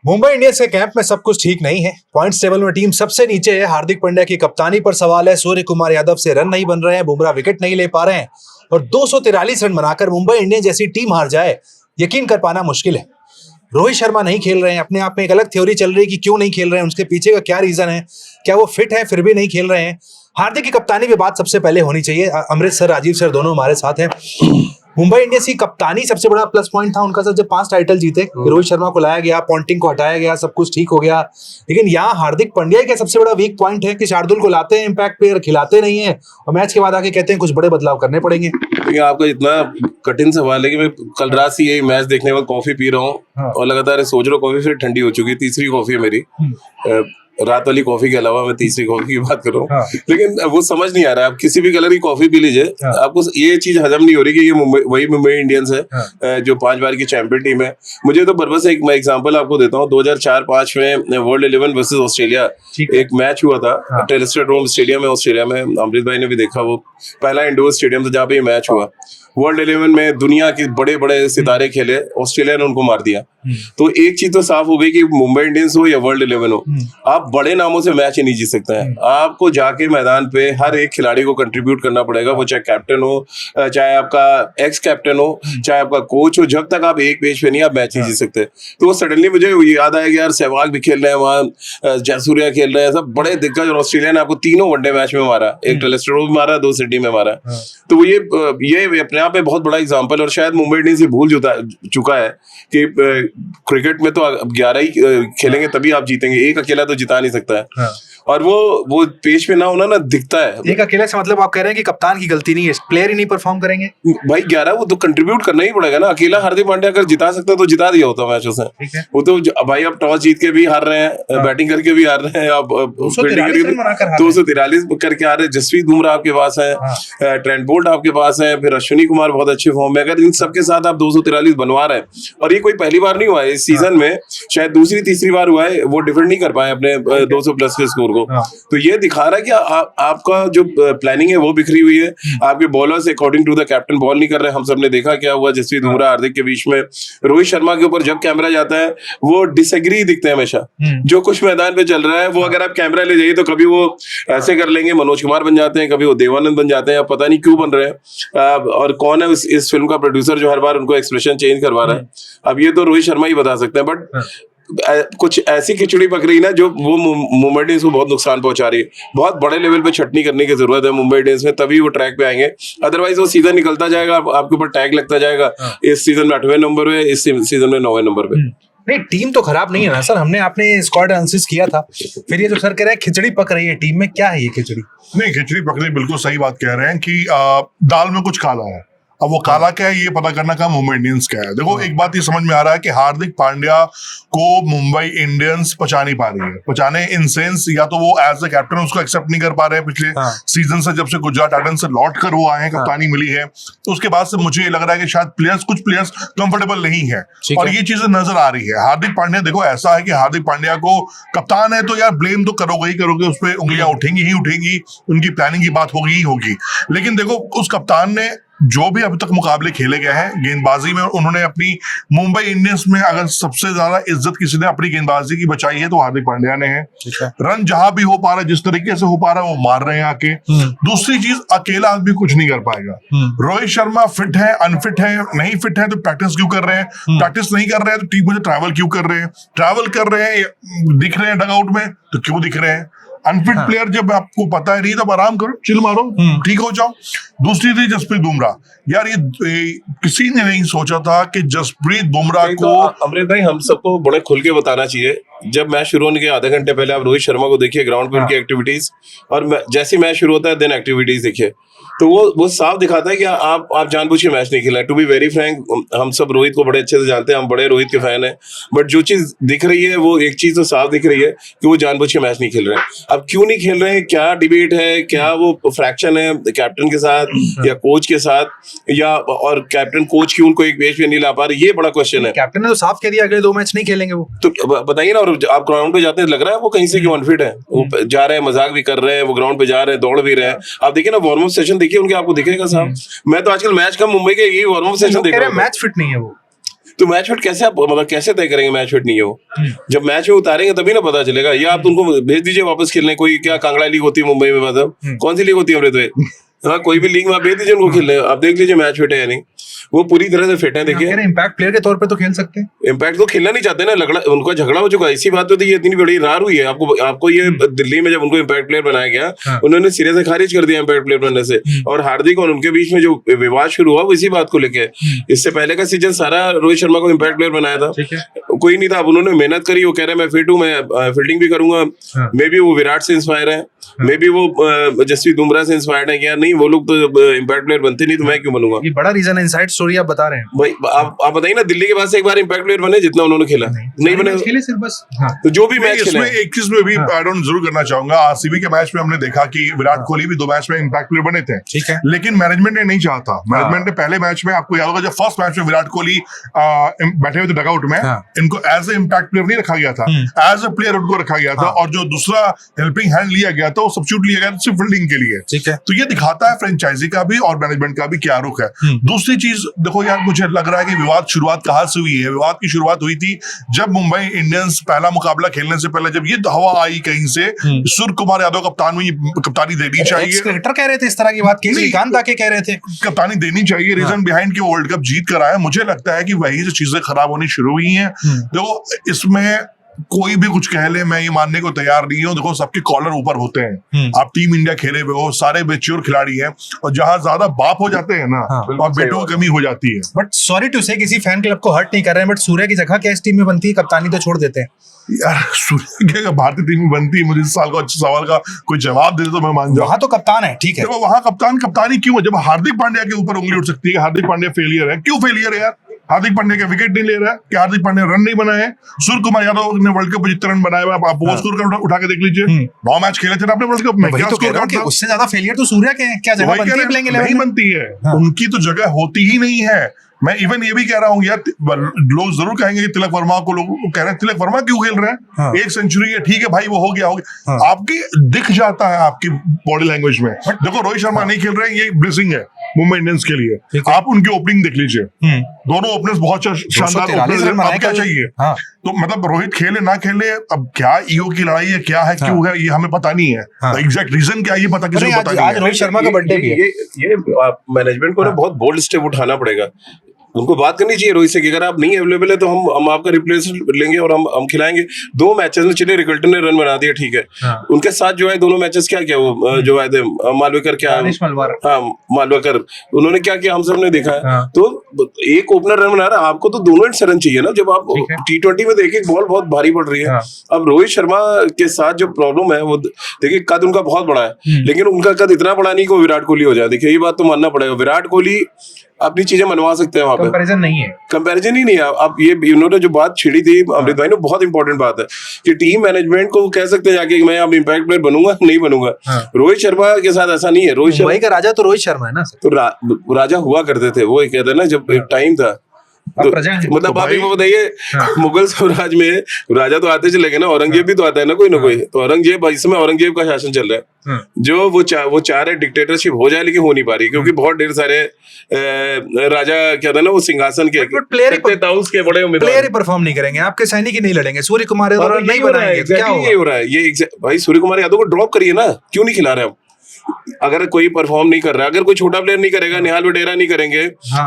Mumbai Indians के camp में सब कुछ ठीक नहीं है। पॉइंट्स टेबल में टीम सबसे नीचे है। हार्दिक पांड्या की कप्तानी पर सवाल है। सूर्य कुमार यादव से रन नहीं बन रहे हैं। बुमराह विकेट नहीं ले पा रहे हैं और 243 रन बनाकर मुंबई इंडियंस जैसी टीम हार जाए, यकीन कर पाना मुश्किल है। रोहित शर्मा नहीं खेल रहे हैं। अपने आप में एक अलग थ्योरी चल रही है कि क्यों नहीं खेल रहे हैं, उसके पीछे का क्या रीजन है, क्या वो फिट है फिर भी नहीं खेल रहे हैं। हार्दिक की कप्तानी पे बात सबसे पहले होनी चाहिए। अमृत सर, राजीव सर दोनों हमारे साथ हैं। मुंबई इंडियंस की कप्तानी सबसे बड़ा प्लस पॉइंट था उनका सर, जब 5 टाइटल जीते। रोहित शर्मा को लाया गया, पॉन्टिंग को हटाया गया, सब कुछ ठीक हो गया। लेकिन यहाँ हार्दिक पांड्या का सबसे बड़ा वीक पॉइंट है कि शार्दुल को लाते हैं इम्पैक्ट प्लेयर, खिलाते नहीं है और मैच के बाद आके कहते हैं कुछ बड़े बदलाव करने पड़ेंगे। आपका इतना कठिन सवाल है कि मैं कल रात से यही मैच देखने के बाद कॉफी पी रहा हूँ और लगातार सोच रहा हूँ। कॉफी फिर ठंडी हो चुकी है, तीसरी कॉफी है मेरी। रात वाली कॉफी के अलावा मैं तीसरी कॉफी की बात कर रहा हूँ। लेकिन वो समझ नहीं आ रहा है, आप किसी भी कलर की कॉफी पी लीजिए, आपको ये चीज हजम नहीं हो रही कि ये मुंबई इंडियंस है जो 5 बार की चैंपियन टीम है। मुझे तो बस एक मैं एग्जांपल आपको देता हूँ। 2004-05 में वर्ल्ड 11 वर्सेस ऑस्ट्रेलिया एक मैच हुआ था टेलिस्टर स्टेडियम में, ऑस्ट्रेलिया में। अमृत भाई ने भी देखा, वो पहला इंडोर स्टेडियम था जहाँ पे ये मैच हुआ। वर्ल्ड 11 में दुनिया के बड़े बड़े सितारे खेले, ऑस्ट्रेलिया ने उनको मार दिया। तो एक चीज तो साफ हो गई कि मुंबई इंडियंस हो या वर्ल्ड 11 हो, आप बड़े नामों से मैच ही नहीं जीत सकते हैं। आपको जाके मैदान पे हर एक खिलाड़ी को कंट्रीब्यूट करना पड़ेगा, वो चाहे कैप्टन हो, चाहे आपका एक्स कैप्टन हो, चाहे आपका कोच हो। जब तक आप एक पेज पे नहीं, आप मैच नहीं जीत सकते। तो वो सडनली मुझे याद आया कि यार सहवाग भी खेल रहे हैं वहाँ, जयसूर्या खेल रहे हैं, सब बड़े दिग्गज। और ऑस्ट्रेलिया ने आपको 3 वनडे मैच में मारा, एक टेलिस्टर में मारा, 2 सिडनी में मारा। तो वो ये अपने आप में बहुत बड़ा एग्जाम्पल। और शायद मुंबई इंडियंस भूल चुका है कि क्रिकेट में तो 11 ही खेलेंगे तभी आप जीतेंगे, एक अकेला तो जिता नहीं सकता है। और वो पेश पे ना होना ना दिखता है। एक अकेले से मतलब आप कह रहे हैं कि कप्तान की गलती नहीं है, प्लेयर ही नहीं परफॉर्म करेंगे भाई। 11 वो तो कंट्रीब्यूट करना ही पड़ेगा ना। अकेला हार्दिक पांड्या अगर जिता सकता तो जिता दिया होता मैच उसने। वो तो भाई आप टॉस जीत के भी हार रहे हैं, बैटिंग करके भी हार रहे हैं, आप 243 करके हार रहे हैं। जसप्रीत बुमराह आपके पास है, ट्रेंट बोल्ट आपके पास है, फिर अश्विनी कुमार बहुत अच्छे फॉर्म में। अगर इन सबके साथ आप 243 बनवा रहे हैं, और ये कोई पहली बार नहीं हुआ है इस सीजन में, शायद दूसरी तीसरी बार हुआ है, वो डिफेंड नहीं कर पाए अपने 200 प्लस के स्कोर को। तो ये दिखा रहा है कि आपका जो प्लानिंग है वो बिखरी हुई है। आपके bowlers according to the captain ball नहीं कर रहे। हम सब ने देखा क्या हुआ जसप्रीत बुमराह हार्दिक के बीच में। रोहित शर्मा के ऊपर जब कैमरा जाता है वो डिसएग्री दिखते हैं हमेशा। जो कुछ मैदान पे चल रहा है वो अगर आप कैमरा ले जाइए तो कभी वो ऐसे कर लेंगे, मनोज कुमार बन जाते हैं, कभी वो देवानंद बन जाते हैं, पता नहीं क्यों बन रहे हैं। और कौन है इस फिल्म का प्रोड्यूसर जो हर बार उनको एक्सप्रेशन चेंज करवा रहा है, अब ये तो रोहित शर्मा ही बता सकते हैं। बट कुछ ऐसी खिचड़ी पक रही ना जो वो मुंबई इंडियंस को बहुत नुकसान पहुंचा रही है। बहुत बड़े लेवल पे छटनी करने की जरूरत है मुंबई इंडियंस में, तभी वो ट्रैक पे आएंगे। अदरवाइज वो सीजन निकलता जाएगा, आपके ऊपर टैग लगता जाएगा। इस सीजन में 8वें नंबर पे, इस सीजन में 9वें नंबर पे। नहीं, टीम तो खराब नहीं है ना सर। आपने स्क्वाड एनालिसिस किया था, फिर ये जो सर कह रहे हैं खिचड़ी पक रही है टीम में, क्या है ये खिचड़ी? नहीं, खिचड़ी पक रही, बिल्कुल सही बात कह रहे हैं कि दाल में कुछ काला है। अब वो काला क्या है ये पता करना काम मुंबई इंडियंस का है। देखो, एक बात ये समझ में आ रहा है कि हार्दिक पांड्या को मुंबई इंडियंस पचा नहीं पा रही है। पचाने इन सेंस, या तो वो एज ए कैप्टन उसको एक्सेप्ट नहीं कर पा रहे हैं पिछले सीजन से, जब से गुजरात टाइटंस से लौट कर वो आए हैं, कप्तानी मिली है। तो उसके बाद से मुझे ये लग रहा है कि शायद कुछ प्लेयर्स कंफर्टेबल नहीं है और ये चीजें नजर आ रही है। हार्दिक पांड्या, देखो ऐसा है कि हार्दिक पांड्या को कप्तान है तो यार ब्लेम तो करोगे ही करोगे, उस पर उंगलियां उठेंगी ही उठेंगी, उनकी प्लानिंग की बात होगी ही होगी। लेकिन देखो, उस कप्तान ने जो भी अभी तक मुकाबले खेले गए हैं गेंदबाजी में, उन्होंने अपनी मुंबई इंडियंस में अगर सबसे ज्यादा इज्जत किसी ने अपनी गेंदबाजी की बचाई है तो हार्दिक पांड्या ने है। रन जहां भी हो पा रहा है, जिस तरीके से हो पा रहा है, वो मार रहे हैं आके। दूसरी चीज, अकेला आदमी कुछ नहीं कर पाएगा। रोहित शर्मा फिट है, अनफिट है, नहीं फिट है तो प्रैक्टिस क्यों कर रहे हैं? प्रैक्टिस नहीं कर रहे हैं तो टीम में ट्रैवल क्यों कर रहे हैं? ट्रैवल कर रहे हैं, दिख रहे हैं डगआउट में तो क्यों दिख रहे हैं? अनफिट प्लेयर जब आपको पता है नहीं तो आराम करो, चिल मारो, ठीक हो जाओ। दूसरी थी जसप्रीत बुमराह। यार ये किसी ने नहीं सोचा था कि जसप्रीत बुमराह को। अमृत भाई, हम सबको बड़े खुल के बताना चाहिए। जब मैच शुरू होने के आधे घंटे पहले आप रोहित शर्मा को देखिए ग्राउंड पे, उनकी एक्टिविटीज, और जैसे मैच शुरू होता है देन एक्टिविटीज देखिए, तो वो साफ दिखाता है कि आप जानबूझ के मैच नहीं खेला है। टू बी वेरी फ्रैंक, हम सब रोहित को बड़े अच्छे से जानते हैं, हम बड़े रोहित के फैन हैं, बट जो चीज दिख रही है वो एक चीज तो साफ दिख रही है कि वो जानबूझ के मैच नहीं खेल रहे हैं। अब क्यों नहीं खेल रहे हैं, क्या डिबेट है, क्या वो फ्रैक्शन है कैप्टन के साथ या कोच के साथ, या और कैप्टन कोच क्यों उनको एक पेज पे नहीं ला पा रहे, ये बड़ा क्वेश्चन है। कैप्टन ने तो साफ कह दिया अगले 2 मैच नहीं खेलेंगे वो। तो बताइए ना। और आप ग्राउंड पे जाते हैं, लग रहा है वो कहीं से क्यों अनफिट है? वो जा रहे हैं, मजाक भी कर रहे हैं, वो ग्राउंड पे जा रहे हैं, दौड़ भी रहे हैं। आप देखिए ना, वार्म अप सेशन देखिए उनके, आपको दिखेगा साहब। मैं तो आजकल मैच का मुंबई के यही वार्म अप सेशन देख रहा हूं। मैच फिट नहीं है वो। तो मैच फिट कैसे आप मतलब कैसे तय करेंगे मैच फिट नहीं है वो? जब मैच में उतारेंगे तभी ना पता चलेगा। या आप उनको भेज दीजिए वापस खेलने, कोई क्या कांगड़ा लीग होती है मुंबई में, मतलब कौन सी लीग होती है अमृत भाई? हाँ, कोई भी लीग में आप भेज दीजिए उनको खेलने, आप देख लीजिए मैच फिट है या नहीं। वो पूरी तरह से फिट है। देखिए इम्पैक्ट प्लेयर के तौर पे तो खेल सकते हैं। इम्पैक्ट तो खेलना नहीं चाहते ना, उनका झगड़ा हो चुका है, इसी बात पे तो ये इतनी बड़ी रार हुई है। आपको ये दिल्ली में जब उनको इम्पैक्ट प्लेयर बनाया गया, उन्होंने सिरे से खारिज कर दिया इम्पैक्ट प्लेयर बनने से। और हार्दिक और उनके बीच में जो विवाद शुरू हुआ वो इसी बात को लेके। इससे पहले का सीजन सारा रोहित शर्मा को इम्पैक्ट प्लेयर बनाया था, कोई नहीं था। अब उन्होंने मेहनत करी, वो कह रहे हैं मैं फिट हूँ, मैं फील्डिंग भी करूंगा। मे बी वो विराट से इंस्पायर है, मे बी वो जसप्रीत बुमराह से इंस्पायर्ड है कि यार नहीं वो लोग तो इम्पैक्ट प्लेयर बनते नहीं, तो मैं क्यों बनूंगा। ये बड़ा रीजन है, इनसाइड स्टोरी आप बता रहे हैं भाई। आप बताइए ना, दिल्ली के बाद से एक बार इम्पैक्ट प्लेयर बने जितना उन्होंने खेला? नहीं बने, खेले सिर्फ बस। तो जो भी मैच खेले। इसमें एक चीज में भी ऐड ऑन जरूर करना चाहूंगा। आरसीबी के मैच में हमने देखा कि विराट कोहली भी 2 मैच में इम्पैक्ट प्लेयर बने थे, ठीक है, लेकिन मैनेजमेंट ने नहीं चाहा था। मैनेजमेंट ने पहले मैच में, आपको याद होगा जब फर्स्ट मैच में विराट कोहली बैठे हुए थे डगआउट में, इनको एज ए इम्पैक्ट प्लेयर नहीं रखा गया था, एज ए प्लेयर उनको रखा गया था। और जो दूसरा हेल्पिंग हैंड लिया गया था वो सब्स्टिट्यूट लिया गया सिर्फ फील्डिंग के लिए, ठीक है। तो ये दिखाता है फ्रेंचाइजी का भी और मैनेजमेंट का भी क्या रुख है। दूसरी चीज देखो यार, मुझे लग रहा है कि विवाद शुरुआत कहां से हुई है। विवाद की शुरुआत हुई थी जब मुंबई इंडियंस पहला मुकाबला खेलने से पहले जब ये हवा आई कहीं से, सूर्य कुमार यादव कप्तान में कप्तानी देनी चाहिए। क्रिकेटर कह रहे थे इस तरह की बात, श्रीकांत आके कह रहे थे कप्तानी देनी चाहिए। रीजन बिहाइंड कि वर्ल्ड कप जीत कर आया। मुझे लगता है कि वही से चीजें खराब होनी शुरू हुई हैं। देखो इसमें कोई भी कुछ कह ले, मैं ये मानने को तैयार नहीं हूं। देखो सबके कॉलर ऊपर होते हैं। आप टीम इंडिया खेले हुए हो, सारे मैच्योर खिलाड़ी हैं, और जहां ज्यादा बाप हो जाते हैं ना, और बेटों की कमी हो जाती है। बट सॉरी टू से किसी फैन क्लब को हर्ट नहीं कर रहे हैं, बट सूर्य की जगह क्या इस टीम में बनती है? कप्तानी तो छोड़ देते हैं यार। सूर्य की भारतीय टीम में बनती है, मुझे इस साल का अच्छे सवाल का कोई जवाब दे तो मैं मान जाऊं। वहां तो कप्तान है, ठीक है, देखो वहां कप्तानी क्यों है? जब हार्दिक पांड्या के ऊपर उंगली उठ सकती है, हार्दिक पांड्या फेलियर है। क्यों फेलियर है यार? हार्दिक पांड्या का विकेट नहीं ले रहा है, क्या हार्दिक पांड्या रन नहीं बनाए हैं? सूर्य कुमार यादव ने वर्ल्ड कप में जितने रन बनाए हुए आप वो स्कोर कार्ड उठा के देख लीजिए। 9 मैच खेले थे ना आपने वर्ल्ड कप में, क्या स्कोर कार्ड था? उससे ज्यादा फेलियर तो सूर्य के हैं। क्या जगह बनती है प्लेइंग 11 नहीं में? बनती है, उनकी तो जगह होती ही नहीं है। मैं इवन ये भी कह रहा हूँ यार, लोग जरूर कहेंगे कि तिलक वर्मा को, लोग कह रहे हैं तिलक वर्मा क्यों खेल रहे हैं? 1 सेंचुरी है, ठीक है भाई, वो हो गया। आपकी दिख जाता है आपकी बॉडी लैंग्वेज में। देखो रोहित शर्मा नहीं खेल रहे हैं, ये ब्लेसिंग है मुंबई इंडियंस के लिए। आप उनकी ओपनिंग देख लीजिए, दोनों ओपनर्स बहुत शानदार ओपनर्स हैं। अब क्या चाहिए? तो मतलब रोहित खेले ना खेले, अब क्या ईगो की लड़ाई है, क्या है, क्यों है, ये हमें पता नहीं है। एग्जैक्ट रीजन क्या है ये पता किसी को पता नहीं है। आज रोहित शर्मा का बर्थडे भी है। ये मैनेजमेंट को ना बहुत बोल्ड स्टेप उठाना पड़ेगा। उनको बात करनी चाहिए रोहित से कि अगर आप नहीं अवेलेबल है तो हम आपका रिप्लेसमेंट लेंगे और हम खिलाएंगे। 2 मैचेस में चलिए रिकल्टन ने रन बना दिया, ठीक है। उनके साथ जो है दोनों मैचेस क्या किया, वो जो आए थे मालवेकर, क्या हाँ मालवेकर, उन्होंने क्या किया हम सब ने देखा है। तो एक ओपनर रन बना रहा है, आपको तो दोनों एंड रन चाहिए ना। जब आप T20 में देखिए बॉल बहुत भारी पड़ रही है। अब रोहित शर्मा के साथ जो प्रॉब्लम है वो देखिए, कद उनका बहुत बड़ा है, लेकिन उनका कद इतना बड़ा नहीं कि वो विराट कोहली हो जाए। देखिए ये बात तो मानना पड़ेगा, विराट कोहली अपनी चीजें मनवा सकते हैं वहां पे, कंपैरिजन नहीं है, कंपैरिजन ही नहीं है। आप ये इन्होंने जो बात छिड़ी थी अमृत भाई ने, बहुत इंपॉर्टेंट बात है कि टीम मैनेजमेंट को कह सकते हैं जाके मैं अब इम्पैक्ट प्लेयर बनूंगा नहीं बनूंगा। रोहित शर्मा के साथ ऐसा नहीं है। रोहित शर्मा का राजा तो रोहित शर्मा है ना, तो राजा हुआ करते थे वो, कहते हैं ना जब एक टाइम था। तो मतलब आप वो बताइए, मुगल साम्राज्य में राजा तो आते चले गए ना, औरंगजेब भी तो आता है ना कोई ना कोई। तो औरंगजेब, इसमें औरंगजेब का शासन चल रहा है, जो वो चाह रहे डिक्टेटरशिप हो जाए, लेकिन हो नहीं पा रही क्योंकि बहुत ढेर सारे राजा क्या था ना, वो सिंहासन के प्लेयर के बड़े प्लेयर ही परफॉर्म नहीं करेंगे, आपके सैनिक ही नहीं लड़ेंगे, सूर्य कुमार यादव नहीं बनाएंगे। क्या हो रहा है ये भाई, सूर्य कुमार यादव को ड्रॉप करिए ना, क्यों नहीं खिला रहे आप? अगर कोई परफॉर्म नहीं कर रहा, अगर कोई छोटा प्लेयर नहीं करेगा, निहाल वडेरा नहीं करेंगे,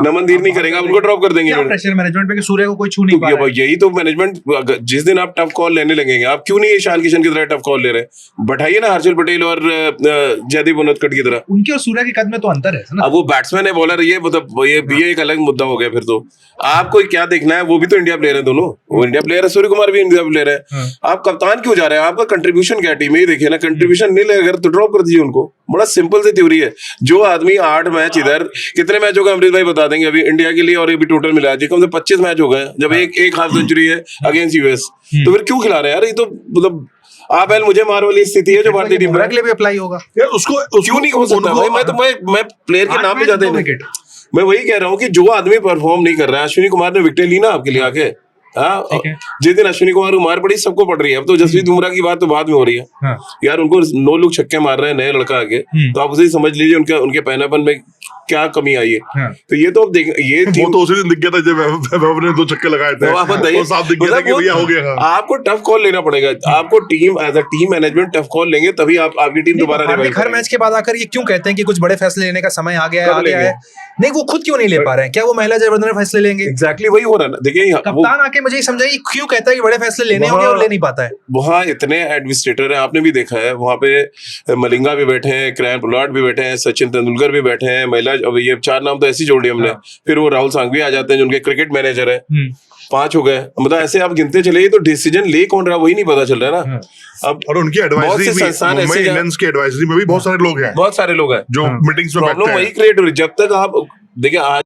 नमनदीप नहीं करेगा, उनको ड्रॉप कर देंगे। प्रेशर मैनेजमेंट पे कि सूर्य को कोई छू नहीं पा रहा है। यही तो मैनेजमेंट, जिस दिन आप टफ कॉल लेने लगेंगे, आप क्यों नहीं ईशान किशन की तरह टफ कॉल ले रहे? बैठाइए ना हर्षल पटेल और जयदीप उनदकट की तरह। उनके और सूर्य के कद में तो अंतर है ना। अब वो बैट्समैन है, बॉलर, ये मतलब ये एक अलग मुद्दा हो गया। फिर तो आपको क्या देखना है, वो भी तो इंडिया प्लेयर है दोनों, वो इंडिया प्लेयर है, सूर्य कुमार भी इंडिया प्लेयर है। आप कप्तान क्यों जा रहे हैं? आपका कंट्रीब्यूशन क्या टीम में? देखिए ना, कंट्रीब्यूशन नहीं लगेगा तो ड्रॉप कर दीजिए उनको। बड़ा सिंपल सी थ्योरी है। जो आदमी 8 मैच इधर, कितने मैच हो गए अमृत भाई बता देंगे अभी इंडिया के लिए, और अभी टोटल मिला है कम से 25 मैच हो गए, जब एक हाफ सेंचुरी है अगेंस्ट यूएस। तो फिर क्यों खिला रहे हैं यार? ये तो मतलब आप मुझे मार वाली स्थिति है जो भारतीय टीम के लिए भी अप्लाई होगा यार। उसको क्यों नहीं हो सकता भाई? मैं प्लेयर के नाम पे जाते हैं, मैं वही कह रहा हूँ कि जो आदमी परफॉर्म नहीं कर रहा है, अश्विनी कुमार ने विकेट ली ना आपके लिए आके, जिस दिन अश्विनी कुमार को मार पड़ी सबको पड़ रही है। अब तो जसप्रीत बुमराह की बात तो बाद में हो रही है यार, उनको 9 लोग छक्के मार रहे हैं, नए लड़का आगे, तो आप उसे समझ लीजिए उनके पहनापन में क्या कमी आई है। हाँ। तो ये तो अब देख, ये वो तो उसी दिन दिख गया था जब वैभव ने 2 छक्के लगाए थे, आप बताइए, वो साफ दिख गया था कि भैया हो गया। आपको टफ कॉल लेना पड़ेगा, आपको team as a team management tough call लेंगे तभी आपकी टीम दोबारा हार्दिक हर मैच के बाद आकर ये क्यों कहते हैं कि कुछ बड़े फैसले लेने का समय आ गया है, कब आ गया लेंगे? है? नहीं, वो खुद क्यों नहीं ले पा रहे हैं? क्या वो महिला जबरदस्ती फैसले लेंगे? एग्जैक्टली वही हो रहा है ना। देखिए कप्तान आके मुझे ये समझाइए क्यों कहता है कि बड़े फैसले लेने होंगे और ले नहीं पाता है। वहाँ इतने एडमिनिस्ट्रेटर हैं, आपने भी देखा है, वहाँ पे मलिंगा भी बैठे हैं, क्रायन पोलार्ड भी बैठे हैं, सचिन तेंदुलकर भी बैठे हैं, महिला, अब ये 4 नाम तो ऐसे जोड़े हमने। फिर वो राहुल सांघवी आ जाते हैं जो उनके क्रिकेट मैनेजर है, 5 हो गए। मतलब ऐसे आप गिनते चले तो डिसीजन ले कौन रहा वही नहीं पता चल रहा है ना। अब और उनकी एडवाइजरी भी, मुंबई इंडियंस की एडवाइजरी में भी बहुत सारे लोग हैं, बहुत सारे लोग हैं जो मीटिंग्स में बैठते प्रॉब्लम वही हैं। क्रिएट हो रही है। जब तक आप देखिए आज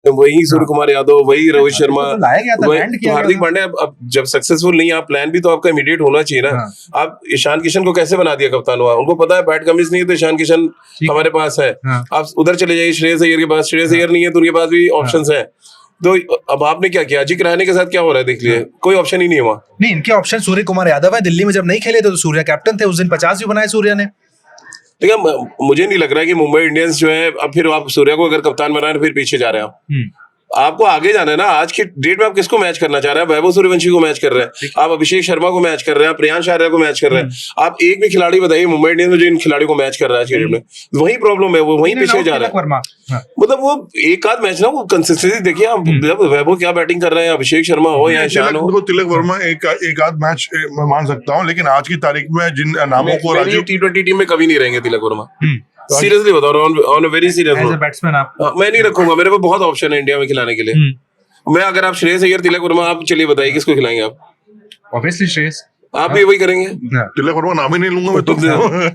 वही सूर्य कुमार यादव, वही रोहित शर्मा, तो लाया गया था, लैंड किया हार्दिक गया पांड्या। अब जब सक्सेसफुल नहीं, आप प्लान भी तो आपका इमीडिएट होना चाहिए ना। आप ईशान किशन को कैसे बना दिया कप्तान? हुआ उनको पता है बैट कमिस नहीं है तो ईशान किशन हमारे पास है। आप उधर चले जाइए श्रेयस अय्यर के पास, श्रेयस अय्यर नहीं है तो उनके पास भी ऑप्शंस हैं। तो अब आपने क्या किया? अजिंक्य रहाणे के साथ क्या हो रहा है देख लीजिए, कोई ऑप्शन ही नहीं है वहाँ। नहीं, इनके ऑप्शन सूर्य कुमार यादव है। दिल्ली में जब नहीं खेले थे तो सूर्य कैप्टन थे, उस दिन 50 भी बनाए सूर्य ने। देखिए मुझे नहीं लग रहा है कि मुंबई इंडियंस जो है, अब फिर आप सूर्य को अगर कप्तान बनाए फिर पीछे जा रहे हैं आप। आपको आगे जाना है ना। आज की डेट में आप किसको मैच करना चाह रहे हैं? वैभव सूर्यवंशी को मैच कर रहे हैं, आप अभिषेक शर्मा को मैच कर रहे हैं, आप प्रियांश आर्या को मैच कर रहे हैं। आप एक भी खिलाड़ी बताइए मुंबई इंडियंस में जो इन खिलाड़ियों को मैच कर रहा है आज की डेट में, वही प्रॉब्लम है, वो वहीं पीछे जा रहा है। मतलब वो एक आध मैच ना, वो कंसिस्टेंसी देखिए आप। जब वैभव क्या बैटिंग कर रहे हैं, अभिषेक शर्मा हो या ईशान हो। तिलक वर्मा एक आध मैच मैं मान सकता हूँ, लेकिन आज की तारीख में जिन नामों को T20 टीम में कभी नहीं रहेंगे तिलक वर्मा। सीरियसली बता रहा हूँ, on a very serious note. Batsman आप मैं नहीं रखूंगा, मेरे पास बहुत ऑप्शन है इंडिया में खिलाने के लिए। मैं अगर आप श्रेयस अय्यर, तिलक वर्मा, आप चलिए बताइए किसको खिलाएंगे आप? ऑब्वियसली श्रेयस। आप भी वही करेंगे? तिलक वर्मा नाम ही नहीं लूंगा मैं तो।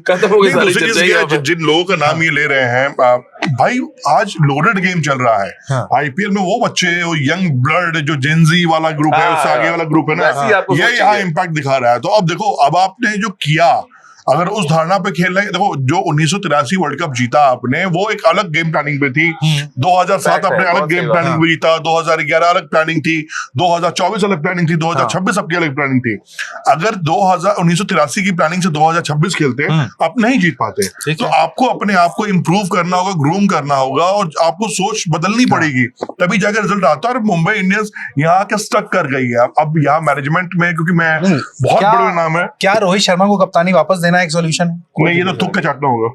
खत्म हो गई सारी चर्चा। जिन लोगों का नाम ये ले रहे हैं भाई, आज लोडेड गेम चल रहा है। आईपीएल में वो बच्चे, वो यंग ब्लड जो जेनजी वाला ग्रुप है, उससे आगे वाला ग्रुप है ना, ये यहाँ इम्पैक्ट दिखा रहा है। तो अब देखो, अब आपने जो किया, अगर उस धारणा पे खेल रहे हैं, देखो जो 1983 वर्ल्ड कप जीता आपने, वो एक अलग गेम प्लानिंग पे थी। 2007 आपने अलग गेम प्लानिंग पे जीता, 2011 अलग प्लानिंग थी, 2024 अलग प्लानिंग थी, 2026 आपकी अलग प्लानिंग थी। अगर 1983 की प्लानिंग से 2026 खेलते, आप नहीं जीत पाते। तो आपको अपने आप को इम्प्रूव करना होगा, ग्रूम करना होगा, और आपको सोच बदलनी पड़ेगी, तभी जाकर रिजल्ट आता है। और मुंबई इंडियंस यहाँ के स्टक कर गई है अब यहाँ मैनेजमेंट में, क्योंकि मैं बहुत बड़े नाम है। क्या रोहित शर्मा को कप्तानी वापस देना एक सॉल्यूशन है? नहीं, ये तो थूक के चाटना होगा।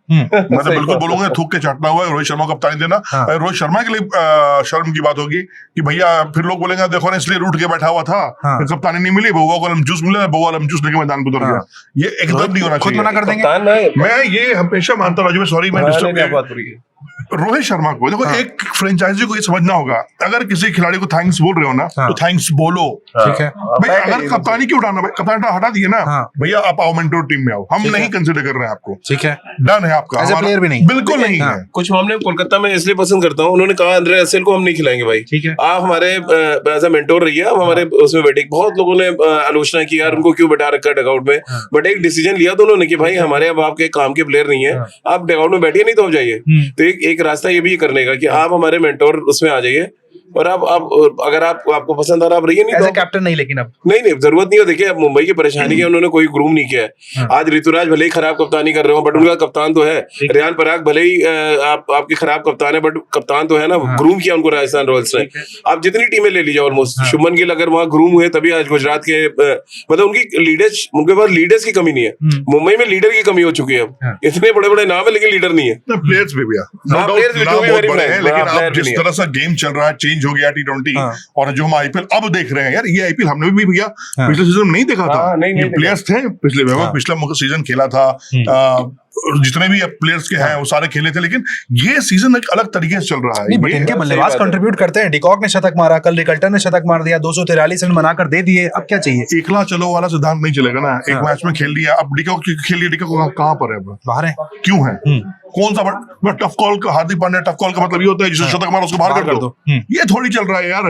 मैं तो बिल्कुल बोलूंगा थूक के चाटना हुआ है रोहित शर्मा को कप्तानी देना। रोहित शर्मा के लिए शर्म की बात होगी कि भैया फिर लोग बोलेंगे देखो ना इसलिए रूठ के बैठा हुआ था, कप्तानी नहीं मिली, बउआ को जूस मिला, बउआ जूस लेके मैदान को उतर गया। ये एकदम नहीं होना चाहिए। मना कर देंगे। मैं ये हमेशा मानता हूँ, सॉरी मैं डिस्टर्ब। रोहित शर्मा को देखो, एक फ्रेंचाइजी को ये समझना होगा, अगर किसी खिलाड़ी को थैंक्स बोल रहे हो ना, तो थैंक्स बोलो। ठीक है भाई, अगर कप्तानी क्यों उठाना? भाई कप्तान हटा दिए ना, भैया आप आओ मेंटोर टीम में आओ, हम नहीं कंसिडर कर रहे हैं आपको। ठीक है, डन है आपका, एज ए प्लेयर भी नहीं, बिल्कुल नहीं है। कुछ मामले कोलकाता में इसलिए पसंद करता हूँ, उन्होंने कहा अंद्रे रसेल को हम नहीं खिलाएंगे भाई। ठीक है, आप हमारे एज ए मेंटोर रहिए, आप हमारे उसमें बैठे। बहुत लोगों ने आलोचना की यार उनको क्यों बैठा रखा डगआउट में, बट एक डिसीजन लिया तो उन्होंने कि भाई हमारे अब आपके काम के प्लेयर नहीं है, आप डगआउट में बैठिए, नहीं तो आप जाइए। तो एक रास्ता ये भी करने का कि आप हमारे मेंटोर उसमें आ जाइए, और आप अगर आपको पसंद आ रहा आप रहिए, नहीं तो कैप्टन नहीं। लेकिन अब नहीं जरूरत नहीं है। देखिए अब मुंबई की परेशानी है, उन्होंने कोई ग्रूम नहीं किया है। आज ऋतुराज भले ही खराब कप्तानी कर रहे हो, बट उनका कप्तान तो है। रियान पराग भले ही आपके खराब कप्तान है, बट कप्तान तो है ना। ग्रूम किया उनको राजस्थान रॉयल्स ने। आप जितनी टीमें ले लीजिए ऑलमोस्ट, शुभमन गिल अगर वहां ग्रूम हुए तभी आज गुजरात के, मतलब उनकी लीडर्स, उनके पास लीडर्स की कमी नहीं है। मुंबई में लीडर की कमी हो चुकी है। इतने बड़े बड़े नाम है लेकिन लीडर नहीं है। प्लेयर्स भी लेकिन अब जिस तरह से गेम चल रहा है, चेंज हो गया T20, और जो हम आईपीएल अब देख रहे हैं यार, ये आईपीएल हमने भी भैया पिछले सीजन में नहीं देखा था। प्लेयर्स थे पिछले, पिछला सीजन खेला था, जितने भी प्लेयर्स के हैं वो सारे खेले थे, लेकिन ये सीजन एक अलग तरीके से चल रहा है। नहीं, बट इनके बल्लेबाज कंट्रीब्यूट करते हैं। डिकॉक ने शतक मारा, कल रिकल्टन ने शतक मार दिया, 243 रन बनाकर दे दिए। अब क्या चाहिए? एकला चलो वाला सिद्धांत नहीं चलेगा ना। एक मैच में खेल लिया, अब डिकॉक खेल लिया, डिकॉक कहाँ पर है? बाहर है। क्यों है? कौन सा tough call? Hardik Pandya tough call का मतलब ये होता है जिसे शतक मारा उसको बाहर कर दो। ये थोड़ी चल रहा है यार।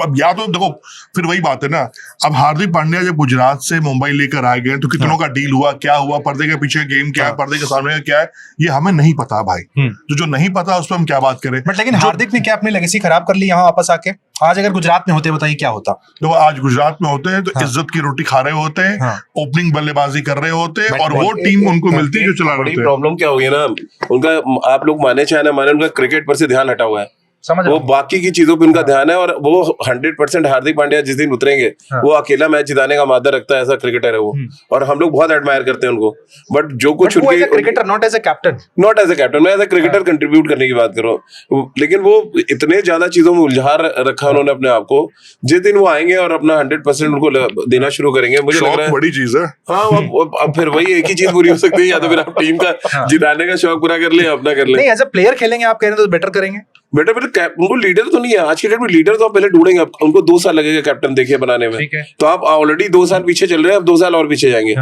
अब या तो देखो, फिर वही बात है ना, अब हार्दिक पांड्या जब गुजरात से मुंबई लेकर आ गए तो कितनों का डील हुआ, क्या हुआ, पर्दे के पीछे गेम क्या है, पर्दे के सामने क्या है, ये हमें नहीं पता भाई। तो जो नहीं पता उस पर हम क्या बात करें। बट लेकिन हार्दिक ने क्या अपनी लेगेसी खराब कर ली यहाँ वापस आके? आज अगर गुजरात में होते, बताइए क्या होता? तो आज गुजरात में होते हैं तो इज्जत की रोटी खा रहे होते हैं, ओपनिंग बल्लेबाजी कर रहे होते हैं, और वो टीम उनको मिलती है जो चला रहे थे। प्रॉब्लम क्या हो गई ना उनका, आप लोग माने चाहे ना माने, उनका क्रिकेट पर से ध्यान हटा हुआ है। वो बाकी की चीजों पे उनका ध्यान है, और वो 100% हार्दिक पांड्या जिस दिन उतरेंगे वो अकेला मैच जिताने का मादा रखता है, ऐसा क्रिकेटर है वो। और हम लोग बहुत एडमायर करते हैं उनको। बट जो कुछ उनके cricketer, not as a captain, not as a captain, मैं एज ए क्रिकेटर कंट्रीब्यूट करने की बात कर रहा हूँ। लेकिन वो इतने ज्यादा चीजों में उलझा रखा उन्होंने अपने आप को। जिस दिन वो आएंगे और अपना 100% उनको देना शुरू करेंगे, मुझे लग रहा है बड़ी चीज है। हाँ, अब फिर वही एक ही चीज पूरी हो सकती है, या तो फिर आप टीम का जिताने का शौक पूरा कर ले, अपना कर ले। नहीं, एज ए प्लेयर खेलेंगे आप कह रहे हैं तो बेटर करेंगे। बेटा उनको लीडर तो नहीं है आज की डेट में। लीडर तो आप पहले ढूंढेंगे, उनको 2 साल लगेगा कैप्टन देखिए बनाने में। तो आप ऑलरेडी 2 साल पीछे चल रहे हैं, अब 2 साल और पीछे जाएंगे।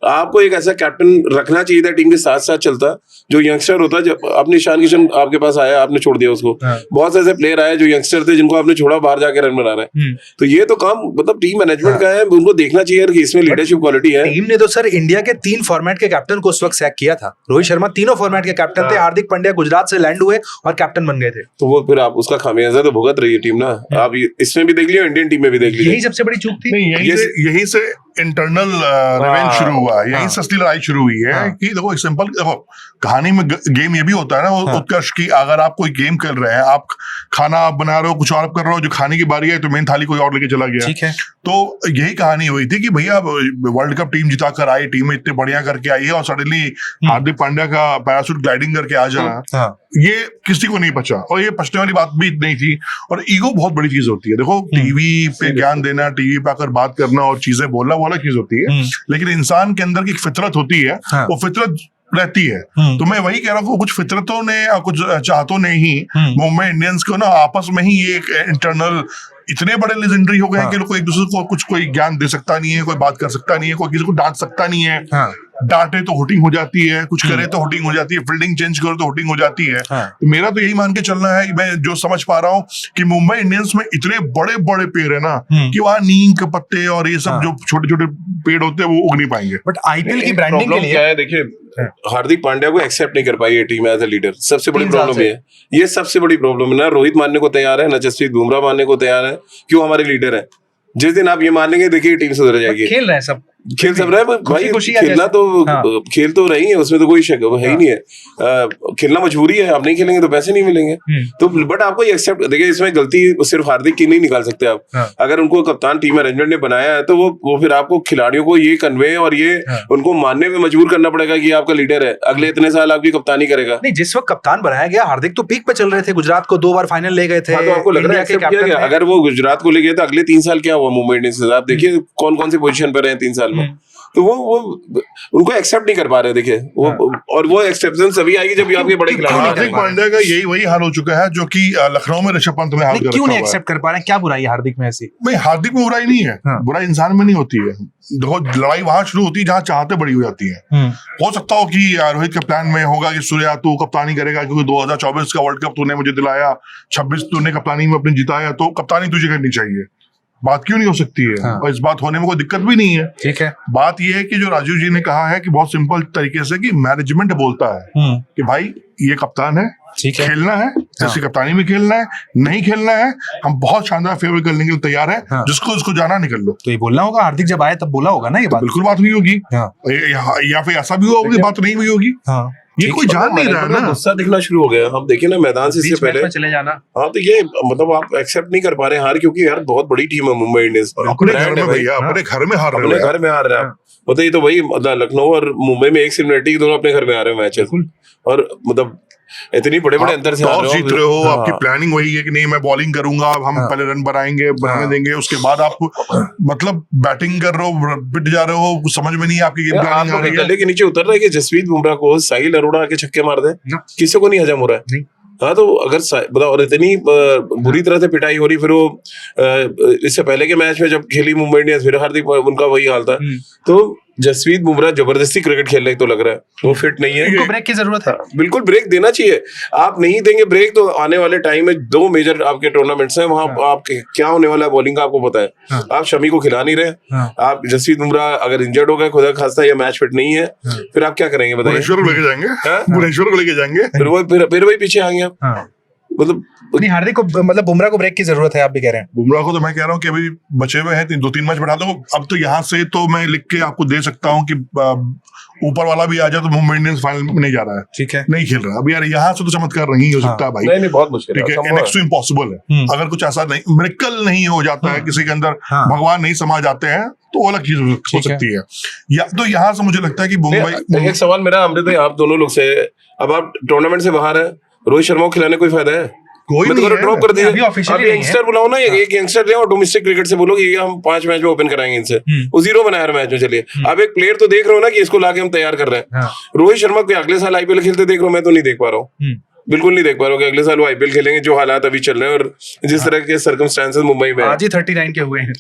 आपको एक ऐसा कैप्टन रखना चाहिए था टीम के साथ साथ चलता, जो यंगस्टर होता। जब आपने ईशान किशन आपके पास आया, आपने छोड़ दिया उसको। बहुत से ऐसे प्लेयर आए जो यंगस्टर थे, जिनको आपने छोड़ा, बाहर जाके रन बना रहे हैं। तो ये तो काम मतलब टीम मैनेजमेंट का है, उनको देखना चाहिए कि इसमें लीडरशिप क्वालिटी है। टीम ने तो सर इंडिया के 3 फॉर्मेट के कैप्टन को उस वक्त सैक किया था। रोहित शर्मा तीनों फॉर्मेट के कैप्टन थे। हार्दिक पांड्या गुजरात से लैंड हुए और कैप्टन बन गए थे। तो वो फिर आप उसका खामियाजा तो भुगत रही है टीम ना। आप इसमें भी देख लिया, इंडियन टीम में भी देख लिया। यही सबसे बड़ी चूक थी। यही से इंटरनल रिवेंज शुरू हुआ, यही से असली लड़ाई शुरू हुई है। कि देखो एक सिंपल, देखो कहानी में गेम ये भी होता है ना उत्कर्ष की, अगर आप कोई गेम कर रहे हैं, आप खाना आप बना रहे हो, कुछ और कर रहे हो, जो खाने की बारी है तो मेन थाली कोई और लेके चला गया। ठीक है। तो यही कहानी हुई थी कि भैया वर्ल्ड कप टीम जिता कर आई, टीम इतने बढ़िया करके आई है, और सडनली हार्दिक पांड्या का पैराशूट ग्लाइडिंग करके आ जाना, ये किसी को नहीं पचा। और ये पछने वाली बात भी नहीं थी। और ईगो बहुत बड़ी चीज होती है। देखो टीवी पे ज्ञान देना, टीवी पे आकर बात करना और चीजें बोलना, वो अलग चीज होती है। लेकिन इंसान के अंदर की फितरत होती है, वो फितरत रहती है। तो मैं वही कह रहा हूँ, कुछ फितरतों ने और कुछ चाहतों ने ही मुंबई इंडियंस को ना आपस में ही एक इंटरनल इतने बड़े लेजेंडरी हो गए हैं कि लोग एक दूसरे को कुछ कोई ज्ञान दे सकता नहीं है, कोई बात कर सकता नहीं है, कोई किसी को डांट सकता नहीं है। डांटे तो हुटिंग हो जाती है, कुछ करे तो हुटिंग हो जाती है, फील्डिंग चेंज करो तो हुटिंग हो जाती है। तो मेरा तो यही मान के चलना है, मैं जो समझ पा रहा हूँ कि मुंबई इंडियंस में इतने बड़े बड़े पेड़ है ना कि वहाँ नीम के पत्ते और ये सब जो छोटे छोटे पेड़ होते हैं वो उग नहीं पाएंगे। बट आईपीएल की ब्रांडिंग के लिए क्या है, देखिए हार्दिक पांड्या को एक्सेप्ट नहीं कर पाई ये टीम एज ए लीडर। सबसे बड़ी प्रॉब्लम है ये, सबसे बड़ी प्रॉब्लम है ना। रोहित मानने को तैयार है, ना जसप्रीत बुमराह मानने को तैयार है क्यों हमारे लीडर है। जिस दिन आप ये मानेंगे, देखिए टीम सुधर जाएगी। खेल रहे हैं सब, खेल सब रहे भाई, खेलना तो खेल तो रही है, उसमें तो कोई शक है ही नहीं है। खेलना मजबूरी है, आप नहीं खेलेंगे तो पैसे नहीं मिलेंगे। तो बट आपको ये एक्सेप्ट, देखिए इसमें गलती सिर्फ हार्दिक की नहीं निकाल सकते आप। अगर उनको कप्तान टीम मैनेजमेंट ने बनाया है तो वो फिर आपको खिलाड़ियों को ये कन्वे और ये उनको मानने में मजबूर करना पड़ेगा कि आपका लीडर है, अगले इतने साल आपकी कप्तानी करेगा। नहीं, जिस वक्त कप्तान बनाया गया, हार्दिक तो पीक पे चल रहे थे, गुजरात को 2 बार फाइनल ले गए थे। तो आपको लग रहा है अगर वो गुजरात को ले गए तो अगले 3 साल क्या हुआ मुंबई इंडियंस के साथ? देखिए कौन कौन सी पोजीशन पर रहे 3 साल में। तो वो उनको एक्सेप्ट नहीं कर पा रहे। देखिए और वो एक्सेप्टेंस अभी आएगी जब आपके बड़े खिलाड़ी। हार्दिक पांड्या का वही हाल हो चुका है जो कि लखनऊ में ऋषभ पंत ने हाल कर रखा है। क्यों नहीं एक्सेप्ट कर पा रहे हैं? क्या बुराई है हार्दिक में ऐसी? भाई हार्दिक में बुराई नहीं है, बुराई इंसान में नहीं होती है। देखो लड़ाई वहां शुरू होती है जहां चाहते बड़ी हो जाती है। हो सकता हो कि रोहित के प्लान में होगा कि सूर्या तू कप्तानी करेगा क्योंकि 2024 का वर्ल्ड कप तूने मुझे दिलाया, 26 तूने कप्तानी में अपनी जिताया, तो कप्तानी तुझे करनी चाहिए। बात क्यों नहीं हो सकती है? और इस बात होने में कोई दिक्कत भी नहीं है। ठीक है। बात यह है कि जो राजीव जी ने कहा है कि बहुत सिंपल तरीके से कि मैनेजमेंट बोलता है कि भाई ये कप्तान है, खेलना है जैसे कप्तानी में खेलना है, नहीं खेलना है हम बहुत शानदार फेवर करने के लिए तैयार है, जिसको उसको जाना निकल लो। तो ये बोलना होगा, हार्दिक जब आए तब बोला होगा ना ये बात। बिल्कुल बात हुई होगी, या फिर ऐसा भी हुआ बात नहीं हुई होगी। ये कोई जान नहीं रहा ना, गुस्सा दिखना शुरू हो गया। हम देखे ना मैदान से इससे पहले चले जाना। हाँ, तो ये मतलब आप एक्सेप्ट नहीं कर पा रहे हार, क्योंकि यार बहुत बड़ी टीम है मुंबई इंडियंस। अपने घर में भैया, अपने घर में हार रहे हैं, अपने घर में हार रहे हैं। मतलब ये तो वही लखनऊ और मुंबई में एक सिमिलरिटी, दोनों अपने घर में आ रहे हैं मैच। और मतलब इतनी बड़े-बड़े अंतर से हार टॉस जीत रहे हो, हाँ। आपकी प्लानिंग वही है कि नहीं मैं बॉलिंग करूंगा, अब हम पहले रन बनाएंगे, बनाने देंगे, उसके बाद आप मतलब बैटिंग कर रहे हो, पिट जा रहे हो, समझ में नहीं आपकी गेम प्लानिंग आ आपको रही है। गले के नीचे उतर रहा है कि जसप्रीत बुमराह को साहिल अरोड़ा आके छक्के मार दे, किसी को नहीं हजम हो रहा है। हाँ, तो अगर बताओ, और इतनी बुरी तरह से पिटाई हो रही, फिर वो इससे पहले के मैच में जब खेली मुंबई इंडियंस, फिर हार्दिक, उनका वही हाल था। तो जसप्रीत बुमराह जबरदस्ती क्रिकेट खेल रहे तो लग रहा है, वो फिट नहीं है, उनको ब्रेक की जरूरत है। बिल्कुल ब्रेक देना चाहिए। आप नहीं देंगे ब्रेक तो आने वाले टाइम में 2 मेजर आपके टूर्नामेंट्स हैं, वहां आप क्या होने वाला है बॉलिंग का आपको पता है। आप शमी को खिला नहीं रहे, आप जसप्रीत बुमराह अगर इंजर्ड हो गए, खुदा खास्ता, या मैच फिट नहीं है, फिर आप क्या करेंगे बताइए? भुवनेश्वर को लेके जाएंगे, भुवनेश्वर को लेके जाएंगे, फिर वही पीछे आएंगे आप। मतलब नहीं, हार्दिक को मतलब बुमराह को ब्रेक की जरूरत है, आप भी कह रहे हैं। बुमराह को तो मैं कह रहा हूँ कि अभी बचे हुए हैं 2-3 मैच बढ़ा दो। अब तो यहाँ से तो मैं लिख के आपको दे सकता हूँ कि ऊपर वाला भी आ जाए तो मुंबई इंडियंस फाइनल में नहीं जा रहा है, ठीक है, नहीं खेल रहा। अब यार यहाँ से तो चमत्कार नहीं हो सकता भाई, नहीं बहुत मुश्किल ठीक है, नेक्स्ट टू इम्पॉसिबल है। अगर कुछ ऐसा नहीं, मिरेकल नहीं हो जाता है, किसी के अंदर भगवान नहीं समा जाते हैं, तो वो अलग चीज हो सकती है। या तो यहाँ से मुझे लगता है कि मुंबई। एक सवाल मेरा अमृत आप दोनों लोग से, अब आप टूर्नामेंट से बाहर है, रोहित शर्मा को खिलाने कोई फायदा है? कोई नहीं है, ड्रॉप कर दिया। अभी ऑफिशियली यंगस्टर बुलाओ ना, एक यंगस्टर ले और डोमेस्टिक क्रिकेट से बोलो कि ये हम 5 मैच में ओपन कराएंगे इनसे, वो 0 बनाया हर मैच में। चलिए, आप एक प्लेयर तो देख रहे हो ना कि इसको लाके हम तैयार कर रहे हैं। रोहित शर्मा को अगले साल आईपीएल खेलते देख रहे हो, मैं तो नहीं देख पा रहा हूँ, बिल्कुल नहीं देख पा रहा हूँ कि अगले साल वो आईपीएल खेलेंगे। जो हालात अभी चल रहे हैं और जिस तरह के सर्कमस्टेंसेस मुंबई में, आज ही 39 के हुए हैं,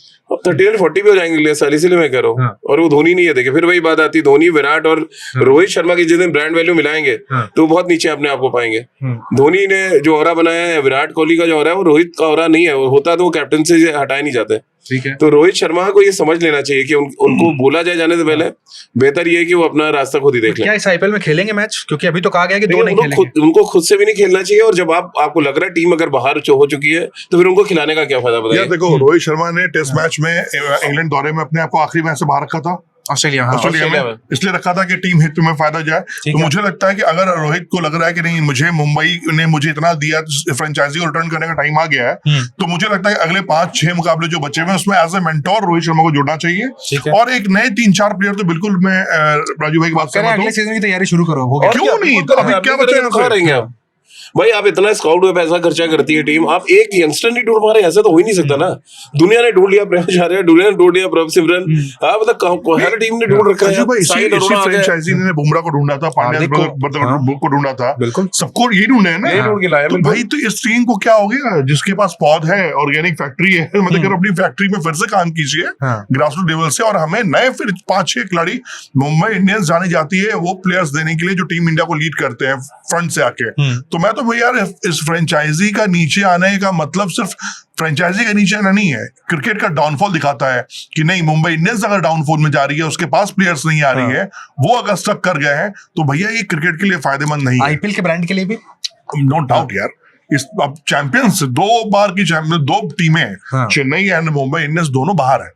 30-40 भी हो जाएंगे अगले साल, इसीलिए मैं कह रहा हूँ। और वो धोनी नहीं है, देखिए फिर वही बात आती, धोनी, विराट और रोहित शर्मा की जिस दिन ब्रांड वैल्यू मिलाएंगे तो बहुत नीचे अपने आप को पाएंगे। धोनी ने जो ऑरा बनाया है, विराट कोहली का जो ऑरा है, वो रोहित का ऑरा नहीं है, वो होता तो वो कैप्टन से हटाए नहीं जाते। ठीक है, तो रोहित शर्मा को ये समझ लेना चाहिए कि उनको बोला जाए जाने से पहले, बेहतर ये है कि वो अपना रास्ता खुद ही देख लें। क्या इस आईपीएल में खेलेंगे मैच? क्योंकि अभी तो कहा गया कि 2 नहीं खेलेंगे। उनको खुद से भी नहीं खेलना चाहिए, और जब आपको लग रहा है टीम अगर बाहर हो चुकी है तो फिर उनको खिलाने का क्या फायदा बताइए? देखो, रोहित शर्मा ने टेस्ट मैच में इंग्लैंड दौरे में अपने आप को आखिरी मैच से बाहर रखा था, ऑस्ट्रेलिया में इसलिए रखा था कि टीम हित में फायदा जाए। तो मुझे लगता है कि अगर रोहित को लग रहा है कि नहीं, मुंबई ने मुझे इतना दिया, फ्रेंचाइजी को रिटर्न करने का टाइम आ गया है, तो मुझे लगता है कि अगले 5-6 मुकाबले जो बचे हुए हैं उसमें as a mentor Rohit Sharma को जोड़ना चाहिए, और एक नए 3-4 प्लेयर तो बिल्कुल मैं राजू भाई की बात कर रहा हूं, अगले सीजन की तैयारी शुरू करो। हो गया, क्यों नहीं? तो अभी क्या बचा है? भाई आप इतना स्काउट में पैसा खर्चा करती है टीम, आप एक यंगस्टर नहीं ढूंढ पा रहे, ऐसा तो हो ही नहीं सकता ना। दुनिया ने ढूंढ लिया प्रेम आचार्य, दुनिया ने ढूंढ लिया प्रभ सिमरन, मतलब हर टीम ने ढूंढ रखा है। फ्रेंचाइजी ने बुमराह को ढूंढा था, पांड्या को ढूंढा था, बिल्कुल सबको ये ढूंढे हैं ना। तो भाई तो इस टीम को क्या हो गया, जिसके पास पौध है, ऑर्गेनिक फैक्ट्री है, मतलब अपनी फैक्ट्री में फिर से काम कीजिए ग्रासरूट लेवल से, और हमें नए फिर 5-6 खिलाड़ी मुंबई इंडियंस जानी जाती है वो प्लेयर्स देने के लिए जो टीम इंडिया को लीड करते हैं फ्रंट से आके। तो मैं तो भैया इस फ्रेंचाइजी का नीचे आने का मतलब सिर्फ फ्रेंचाइजी का नीचे आना नहीं है, क्रिकेट का डाउनफॉल दिखाता है कि नहीं, मुंबई इंडियंस अगर डाउनफॉल में जा रही है, उसके पास प्लेयर्स नहीं आ रही है, वो अगर स्टक कर गए हैं, तो भैया ये क्रिकेट के लिए फायदेमंद नहीं है। आईपीएल के ब्रांड के लिए भी नो डाउट यार। इस अब चैंपियंस 2 बार की चैंपियन 2 टीमें, चेन्नई एंड मुंबई इंडियंस दोनों बाहर है,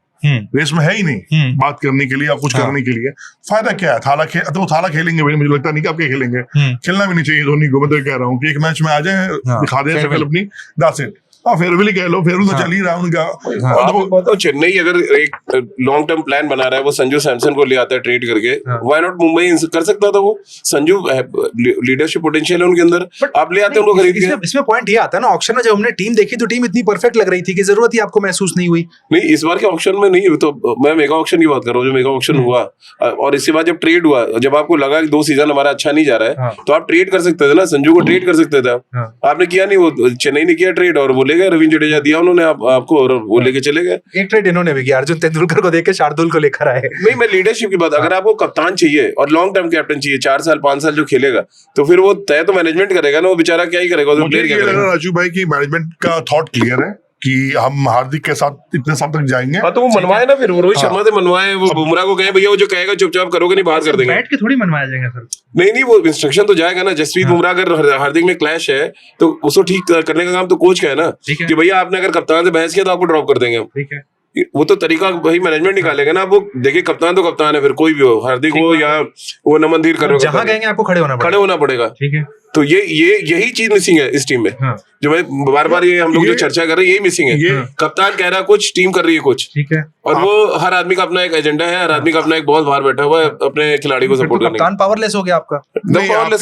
रेस में है ही नहीं बात करने के लिए या कुछ करने के लिए। फायदा क्या है? थाला खेलेंगे भाई, मुझे लगता नहीं कि आप क्या खेलेंगे, खेलना भी नहीं चाहिए धोनी को। मैं तो कह रहा हूँ कि एक मैच में आ जाए, दिखा दे शक्ल अपनी, दैट्स इट। फेयरवेल कह लो, फेयरवेल तो चल ही रहा है उनका। चेन्नई अगर एक लॉन्ग टर्म प्लान बना रहा है, वो संजू सैमसन को ले आता है ट्रेड करके, व्हाई नॉट? मुंबई कर सकता था वो, संजू लीडरशिप पोटेंशियल है उनके अंदर, आप ले आते हैं उनको खरीद के। इसमें पॉइंट ये आता है ना, ऑक्शन में जब हमने टीम देखी तो टीम इतनी परफेक्ट लग रही थी कि जरूरत ही आपको महसूस नहीं हुई। नहीं, इस बार के ऑक्शन में नहीं, तो मैं मेगा ऑक्शन की बात कर रहा हूँ, जो मेगा ऑक्शन हुआ और इसके बाद जब ट्रेड हुआ, जब आपको लगा कि 2 सीजन हमारा अच्छा नहीं जा रहा है, तो आप ट्रेड कर सकते थे ना, संजू को ट्रेड कर सकते थे। आपने किया नहीं, वो चेन्नई ने किया ट्रेड, और वो ले गए, रविंद्र जडेजा दिया उन्होंने आपको, और वो लेके चले गए। एक ट्रेड इन्होंने भी किया, अर्जुन तेंदुलकर को देके शार्दुल को लेकर आए। नहीं, मैं लीडरशिप की बात, अगर आपको कप्तान चाहिए और लॉन्ग टर्म कैप्टन चाहिए, 4 साल 5 साल जो खेलेगा, तो फिर वो तय तो मैनेजमेंट करेगा ना, वो बेचारा क्या ही करेगा, मुझे ये लग रहा है राजू भाई की मैनेजमेंट का थॉट क्लियर है कि हम हार्दिक के साथ इतने साल तक जाएंगे। हाँ, तो वो मनवाए ना, फिर रोहित शर्मा से मनवाए, वो बुमराह को कहे भैया वो जो कहेगा चुपचाप करोगे, नहीं बाहर कर देंगे, बैठ के थोड़ी मनवाया जाएगा सर। नहीं, वो इंस्ट्रक्शन तो जाएगा ना। जसप्रीत बुमराह अगर हार्दिक में क्लैश है तो उसको ठीक करने का काम तो कोच का है ना, कि भैया आपने अगर कप्तान से बहस किया तो आपको ड्रॉप कर देंगे हम। ठीक है, वो तो तरीका वही मैनेजमेंट निकालेगा ना। वो देखिए कप्तान तो कप्तान है, फिर कोई भी हो, हार्दिक हो या वो नमनदीर कर जहां गएंगे आपको खड़े होना पड़ेगा। ठीक है, तो यही चीज मिसिंग है इस टीम में। हाँ। जो मैं बार बार ये हम लोग जो चर्चा कर रहे हैं, यही मिसिंग है। कप्तान कह रहा कुछ, टीम कर रही है कुछ। ठीक है, और वो हर आदमी का अपना एक एजेंडा है, हर आदमी का अपना एक बहुत बाहर बैठा हुआ है अपने खिलाड़ी को सपोर्ट करने। कप्तान पावरलेस हो गया आपका। नहीं, आपके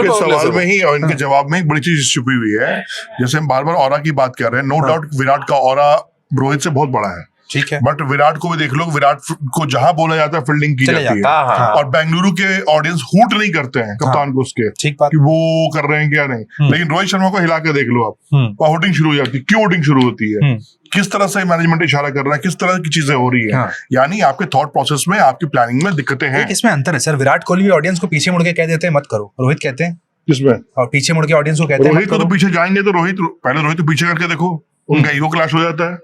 सवाल में ही और इनके जवाब में एक बड़ी चीज छुपी हुई है। जैसे हम बार बार ऑरा की बात कर रहे हैं, नो डाउट विराट का ऑरा रोहित से बहुत बड़ा है। ठीक है, बट विराट को भी देख लो, विराट को जहां बोला जाता है फील्डिंग की जाती है। हाँ। और बेंगलुरु के ऑडियंस हूट नहीं करते हैं कप्तान को उसके, ठीक बात कि वो कर रहे हैं क्या नहीं। लेकिन रोहित शर्मा को हिला के देख लो आप, वोटिंग शुरू हो जाती है। क्यों वोटिंग शुरू होती है? किस तरह से मैनेजमेंट इशारा कर रहा है, किस तरह की चीजें हो रही है। यानी आपके थॉट प्रोसेस में, आपकी प्लानिंग में दिक्कतें हैं। इसमें अंतर है सर। विराट कोहली भी ऑडियंस को पीछे मुड़ के कह देते हैं मत करो, रोहित कहते हैं किसमें? और पीछे मुड़ के ऑडियंस को कहते हैं रोहित को तो पीछे जाएंगे तो पहले रोहित को पीछे करके देखो, उनका ईगो क्लैश हो जाता है।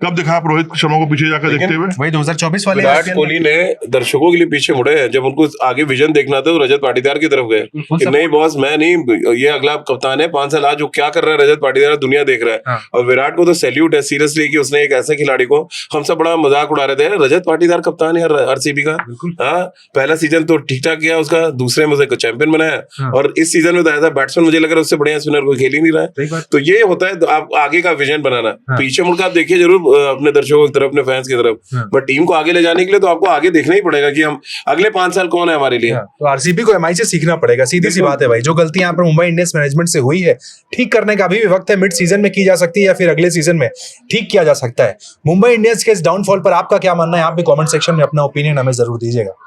कब देखा आप रोहित शर्मा को पीछे जाकर देखते हुए? वही 2024 वाले विराट कोहली ने दर्शकों के लिए पीछे मुड़े हैं। जब उनको आगे विजन देखना था तो रजत पाटीदार की तरफ गए कि नहीं बॉस, मैं नहीं, ये अगला कप्तान है 5 साल आज जो क्या कर रहा है रजत पाटीदार दुनिया देख रहा है। हाँ। और विराट को तो सैल्यूट है सीरियसली कि उसने एक ऐसे खिलाड़ी को, हम सब बड़ा मजाक उड़ा रहे थे, रजत पाटीदार कप्तान है आरसीबी का। हाँ, पहला सीजन तो ठीक ठाक गया उसका, दूसरे में उसे चैंपियन बनाया और इस सीजन में तो बैट्समैन मुझे लग रहा है उससे बढ़िया स्पिनर कोई खेल ही नहीं रहा है। तो ये होता है आप आगे का विजन बनाना। पीछे मुड़कर आप देखिए जरूर अपने दर्शकों की तरफ, अपने फैंस की तरफ, बट टीम को आगे ले जाने के लिए तो आपको आगे देखना ही पड़ेगा कि हम अगले 5 साल कौन है हमारे लिए। तो आरसीबी को एमआई से सीखना पड़ेगा, सीधी सी बात है भाई। जो गलतियां यहाँ पर मुंबई इंडियंस मैनेजमेंट से हुई है, ठीक करने का अभी भी वक्त है। मिड सीजन में की जा सकती है या फिर अगले सीजन में ठीक किया जा सकता है। मुंबई इंडियंस के इस डाउनफॉल पर आपका क्या मानना है? आप भी कमेंट सेक्शन में अपना ओपिनियन हमें जरूर दीजिएगा।